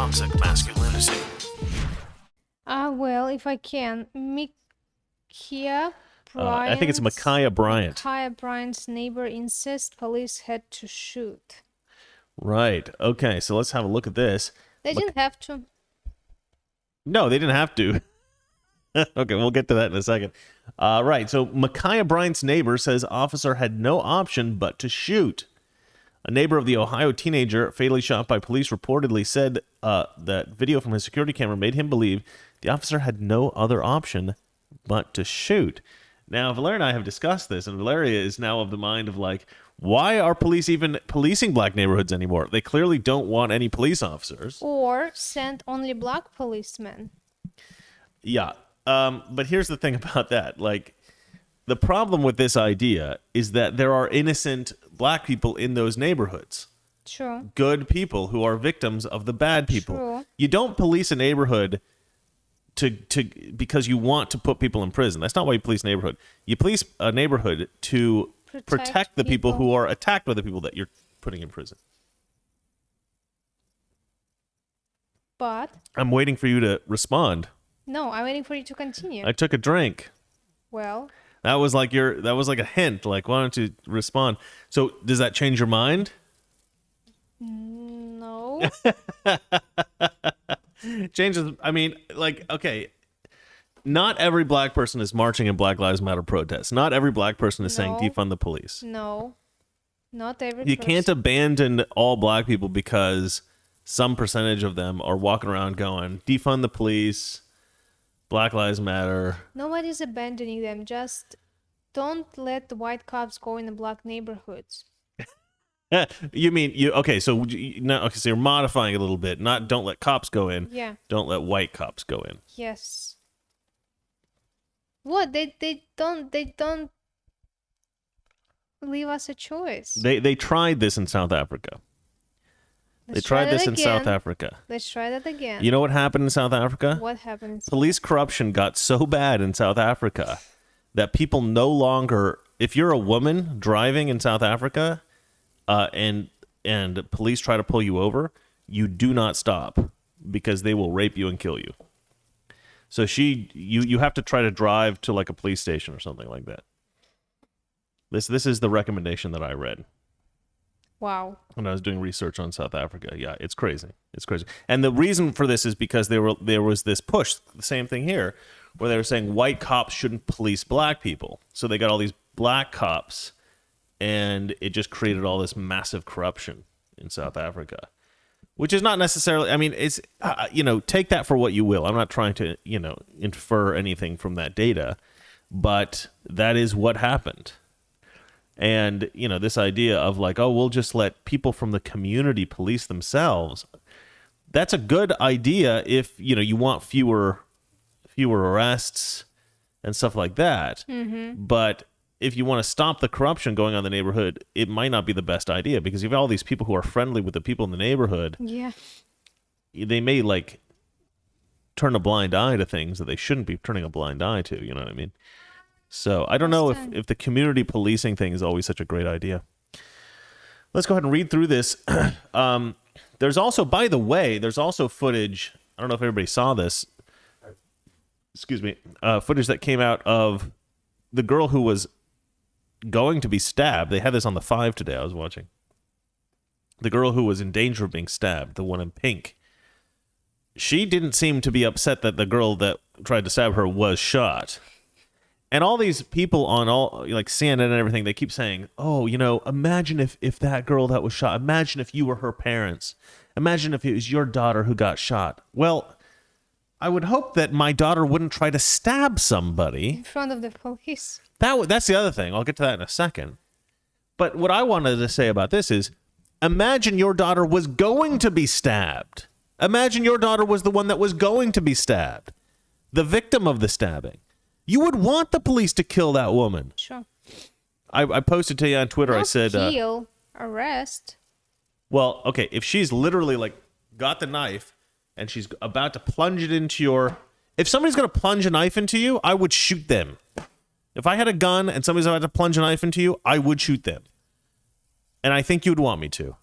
toxic masculinity. Well, if I can, Micaiah Bryant. I think it's Micaiah Bryant. Micaiah Bryant's neighbor insists police had to shoot. Right. Okay, so let's have a look at this. They didn't have to. No, they didn't have to. Okay, we'll get to that in a second. Right, so Micaiah Bryant's neighbor says officer had no option but to shoot. A neighbor of the Ohio teenager fatally shot by police reportedly said that video from his security camera made him believe the officer had no other option but to shoot. Now, Valeria and I have discussed this, and Valeria is now of the mind of like, why are police even policing black neighborhoods anymore? They clearly don't want any police officers. Or send only black policemen. Yeah. But here's the thing about that. Like, the problem with this idea is that there are innocent black people in those neighborhoods. True. Good people who are victims of the bad people. True. You don't police a neighborhood to because you want to put people in prison. That's not why you police a neighborhood. You police a neighborhood to protect the people who are attacked by the people that you're putting in prison. But I'm waiting for you to respond. no, I'm waiting for you to continue. I took a drink. Well, That was like a hint. Like, why don't you respond? So, does that change your mind? no. Changes. I mean, like, okay. Not every black person is marching in Black Lives Matter protests. Not every black person is saying No. defund the police. No. Not every You can't abandon all black people because some percentage of them are walking around going, defund the police, Black Lives Matter. Nobody's abandoning them. Just don't let the white cops go in the black neighborhoods. You mean you? Okay, so so you're modifying it a little bit. Not don't let cops go in. Yeah. Don't let white cops go in. Yes. What? They don't leave us a choice. They tried this in South Africa. Let's They tried try this that in again. South Africa. Let's try that again. You know what happened in South Africa? What happened? Police corruption got so bad in South Africa that people no longer, if you're a woman driving in South Africa, and police try to pull you over, you do not stop because they will rape you and kill you. So you have to try to drive to like a police station or something like that. This is the recommendation that I read Wow. when I was doing research on South Africa. Yeah, it's crazy. It's crazy. And the reason for this is because there was this push, the same thing here, where they were saying white cops shouldn't police black people. So they got all these black cops, and it just created all this massive corruption in South Africa, which is not necessarily, I mean, it's, take that for what you will. I'm not trying to, infer anything from that data, but that is what happened. And, this idea of like, oh, we'll just let people from the community police themselves. That's a good idea if, you want fewer arrests and stuff like that. Mm-hmm. But if you want to stop the corruption going on in the neighborhood, it might not be the best idea because you have all these people who are friendly with the people in the neighborhood. Yeah. They may like turn a blind eye to things that they shouldn't be turning a blind ie to. You know what I mean? So I don't know if the community policing thing is always such a great idea. Let's go ahead and read through this. There's also, by the way, footage. I don't know if everybody saw this. Excuse me. Footage that came out of the girl who was going to be stabbed. They had this on the 5 today. I was watching. The girl who was in danger of being stabbed, the one in pink. She didn't seem to be upset that the girl that tried to stab her was shot. And all these people on all like CNN and everything, they keep saying, oh, imagine if that girl that was shot, imagine if you were her parents. Imagine if it was your daughter who got shot. Well, I would hope that my daughter wouldn't try to stab somebody. In front of the police. That's the other thing. I'll get to that in a second. But what I wanted to say about this is, imagine your daughter was going to be stabbed. Imagine your daughter was the one that was going to be stabbed. The victim of the stabbing. You would want the police to kill that woman. Sure. I posted to you on Twitter. Not I said, kill, arrest. well, okay, if she's literally like got the knife and she's about to plunge it into your... If somebody's going to plunge a knife into you, I would shoot them. If I had a gun and somebody's about to plunge a knife into you, I would shoot them. And I think you would want me to.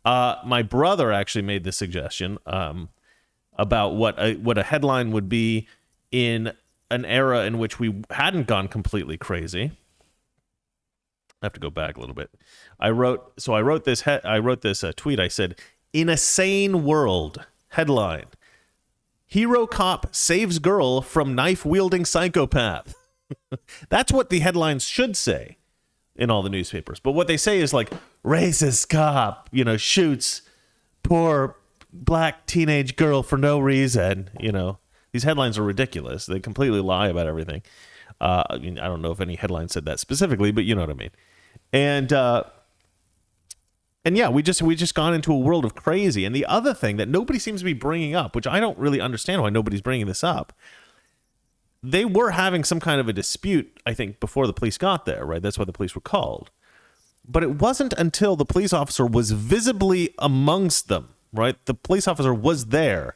My brother actually made this suggestion about what a headline would be in an era in which we hadn't gone completely crazy. I have to go back a little bit. I wrote this tweet. I said, "In a sane world," headline: "Hero cop saves girl from knife-wielding psychopath." That's what the headlines should say in all the newspapers. But what they say is like, "Racist cop, shoots poor black teenage girl for no reason." These headlines are ridiculous. They completely lie about everything. I don't know if any headline said that specifically, but you know what I mean. And yeah, we just gone into a world of crazy. And the other thing that nobody seems to be bringing up, which I don't really understand why nobody's bringing this up, they were having some kind of a dispute, I think, before the police got there, right? That's why the police were called. But it wasn't until the police officer was visibly amongst them, right? The police officer was there.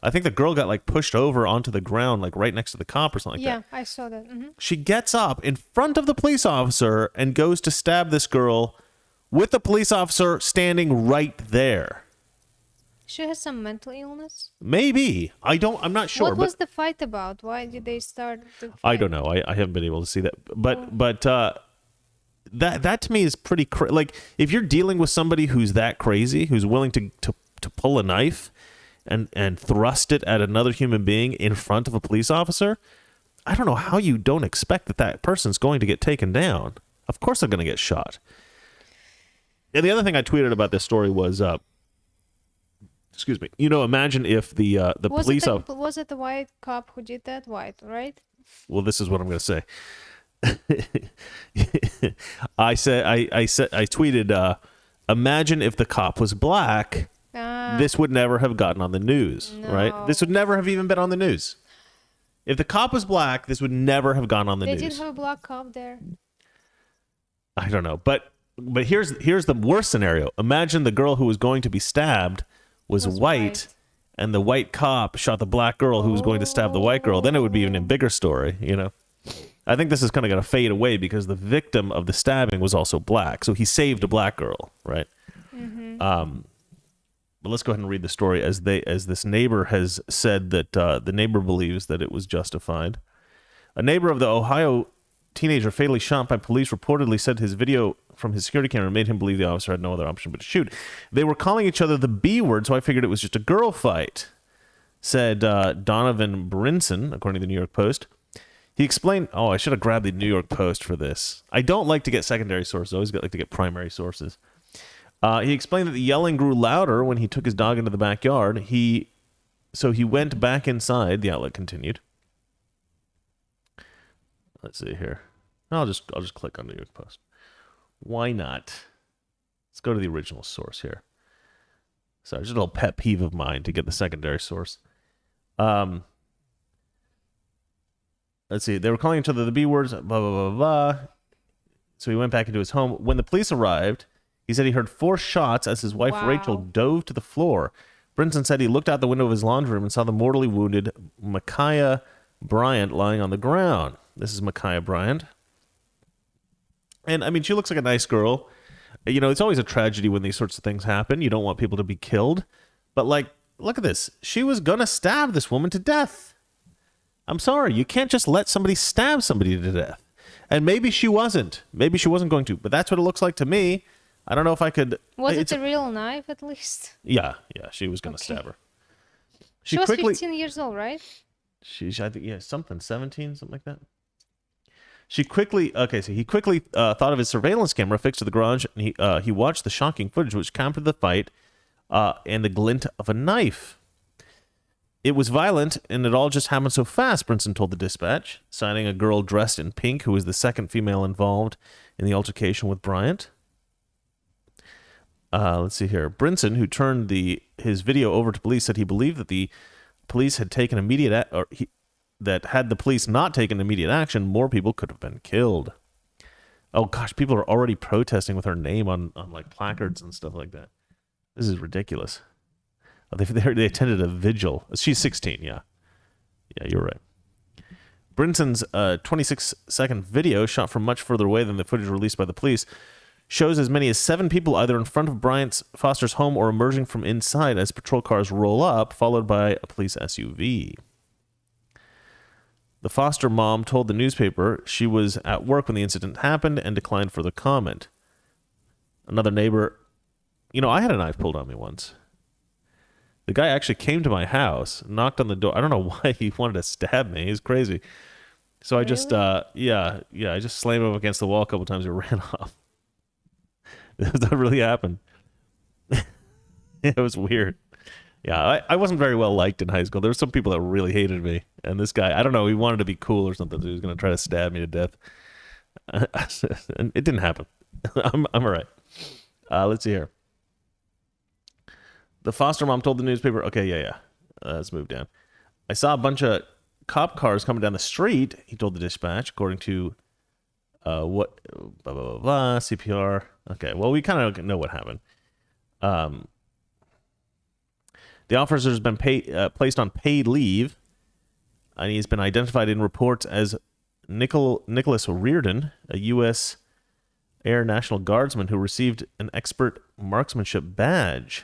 I think the girl got pushed over onto the ground, right next to the cop or something like that. Yeah, I saw that. Mm-hmm. She gets up in front of the police officer and goes to stab this girl with the police officer standing right there. She has some mental illness? Maybe. I'm not sure. What was the fight about? Why did they start the fight? I don't know. I haven't been able to see that. But that to me is pretty if you're dealing with somebody who's that crazy, who's willing to pull a knife and thrust it at another human being in front of a police officer, I don't know how you don't expect that person's going to get taken down. Of course they're going to get shot. And the other thing I tweeted about this story was, excuse me, imagine if the police... Was it the white cop who did that? White, right? Well, this is what I'm going to say. I tweeted, imagine if the cop was black... this would never have gotten on the news, right? This would never have even been on the news. If the cop was black, this would never have gone on the news. They did have a black cop there. I don't know, but here's the worst scenario. Imagine the girl who was going to be stabbed was white, and the white cop shot the black girl who was going to stab the white girl. Then it would be even a bigger story, I think this is kind of going to fade away because the victim of the stabbing was also black, so he saved a black girl, right? Mm-hmm. But let's go ahead and read the story as this neighbor has said that the neighbor believes that it was justified. A neighbor of the Ohio teenager fatally shot by police reportedly said his video from his security camera made him believe the officer had no other option but to shoot. They were calling each other the B word, so I figured it was just a girl fight, said Donovan Brinson, according to the New York Post. He explained, I should have grabbed the New York Post for this. I don't like to get secondary sources. I always like to get primary sources. He explained that the yelling grew louder when he took his dog into the backyard. So he went back inside, the outlet continued. Let's see here. I'll just click on New York Post. Why not? Let's go to the original source here. Sorry, just a little pet peeve of mine to get the secondary source. Let's see. They were calling each other the B words, blah, blah, blah, blah. So he went back into his home. When the police arrived, he said he heard 4 shots as his wife, Rachel, dove to the floor. Brinson said he looked out the window of his laundry room and saw the mortally wounded Micaiah Bryant lying on the ground. This is Micaiah Bryant. And, she looks like a nice girl. It's always a tragedy when these sorts of things happen. You don't want people to be killed. But, look at this. She was going to stab this woman to death. I'm sorry. You can't just let somebody stab somebody to death. And maybe she wasn't. Maybe she wasn't going to. But that's what it looks like to me. I don't know if I could... Was it a real knife, at least? Yeah, she was going to stab her. She was 15 years old, right? I think, something, 17, something like that. He quickly thought of his surveillance camera fixed to the garage, and he watched the shocking footage which captured the fight and the glint of a knife. It was violent, and it all just happened so fast, Brinson told the dispatch, citing a girl dressed in pink who was the second female involved in the altercation with Bryant. Let's see here. Brinson, who turned his video over to police, said he believed that the police had taken that had the police not taken immediate action, more people could have been killed. Oh gosh, people are already protesting with her name on placards and stuff like that. This is ridiculous. They attended a vigil. She's 16, yeah. Yeah, you're right. Brinson's 26-second video, shot from much further away than the footage released by the police, shows as many as 7 people either in front of Bryant Foster's home or emerging from inside as patrol cars roll up, followed by a police SUV. The Foster mom told the newspaper she was at work when the incident happened and declined further comment. Another neighbor, I had a knife pulled on me once. The guy actually came to my house, knocked on the door. I don't know why he wanted to stab me. He's crazy. So I just, I just slammed him against the wall a couple times and ran off. That really happened. It was weird. Yeah, I wasn't very well liked in high school. There were some people that really hated me. And this guy, I don't know, he wanted to be cool or something. So he was going to try to stab me to death. And it didn't happen. I'm all right. Let's see here. The Foster mom told the newspaper, okay, let's move down. I saw a bunch of cop cars coming down the street, he told the dispatch, according to blah, blah, blah, blah, CPR. Okay, well, we kind of know what happened. The officer has been placed on paid leave, and he's been identified in reports as Nicholas Reardon, a U.S. Air National Guardsman who received an expert marksmanship badge.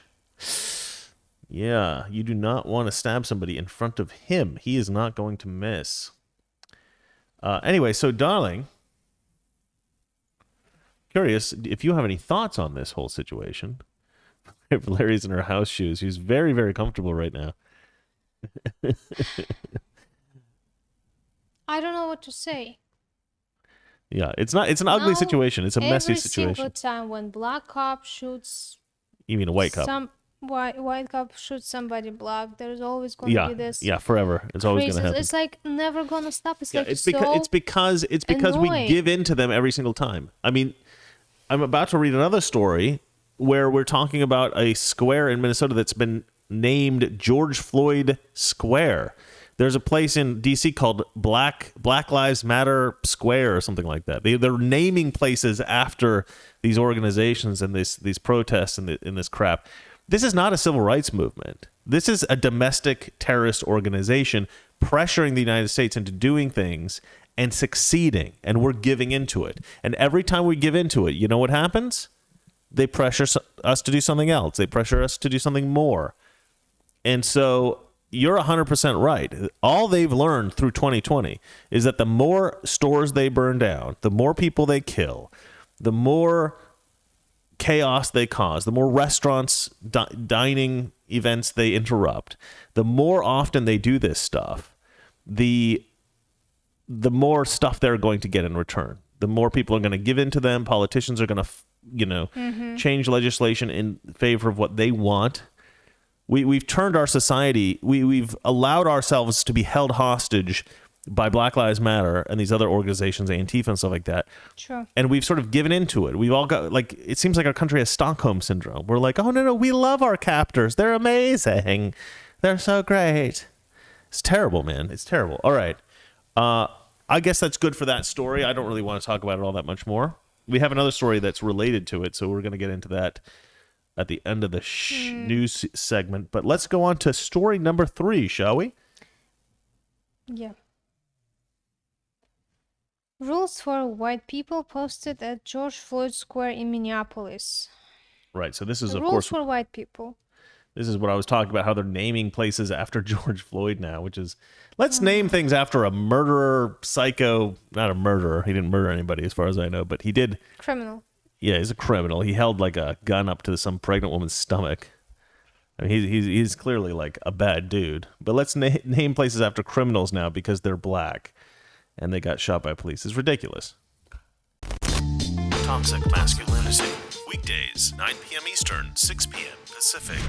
Yeah, you do not want to stab somebody in front of him. He is not going to miss. Anyway, so darling, curious if you have any thoughts on this whole situation. Larry's in her house shoes. She's very, very comfortable right now. I don't know what to say. Yeah, it's an ugly situation. It's a messy situation. Every single time when black cop shoots... You mean a white cop? White cop shoots somebody black, there's always going to be this. Yeah, forever. It's always going to happen. It's like never going to stop. It's like it's because we give in to them every single time. I mean, I'm about to read another story where we're talking about a square in Minnesota that's been named George Floyd Square. There's a place in D.C. called Black Lives Matter Square or something like that. They're naming places after these organizations and these protests and this crap. This is not a civil rights movement. This is a domestic terrorist organization pressuring the United States into doing things and succeeding, and we're giving into it. And every time we give into it, you know what happens? They pressure us to do something else. They pressure us to do something more. And so you're 100% right. All they've learned through 2020 is that the more stores they burn down, the more people they kill, the more chaos they cause, the more restaurants, dining events they interrupt, the more often they do this stuff, the more stuff they're going to get in return. The more people are going to give in to them. Politicians are going to change legislation in favor of what they want. We've turned our society, we've allowed ourselves to be held hostage by Black Lives Matter and these other organizations, Antifa and stuff like that. Sure. And we've sort of given into it. We've all got, it seems like our country has Stockholm syndrome. We're like, oh, no, we love our captors. They're amazing. They're so great. It's terrible, man. It's terrible. All right. I guess that's good for that story. I don't really want to talk about it all that much more. We have another story that's related to it, so we're going to get into that at the end of the news segment. But let's go on to story number 3, shall we? Yeah. Rules for white people posted at George Floyd Square in Minneapolis. Right, so this is, of Rules course... for white people. This is what I was talking about, how they're naming places after George Floyd now, which is, let's name things after a murderer, psycho, not a murderer. He didn't murder anybody as far as I know, but he did. Criminal. Yeah, he's a criminal. He held like a gun up to some pregnant woman's stomach. I mean, he's clearly like a bad dude. But let's name places after criminals now because they're black and they got shot by police. It's ridiculous. Toxic Masculinity. Weekdays, 9 p.m. Eastern, 6 p.m. Pacific.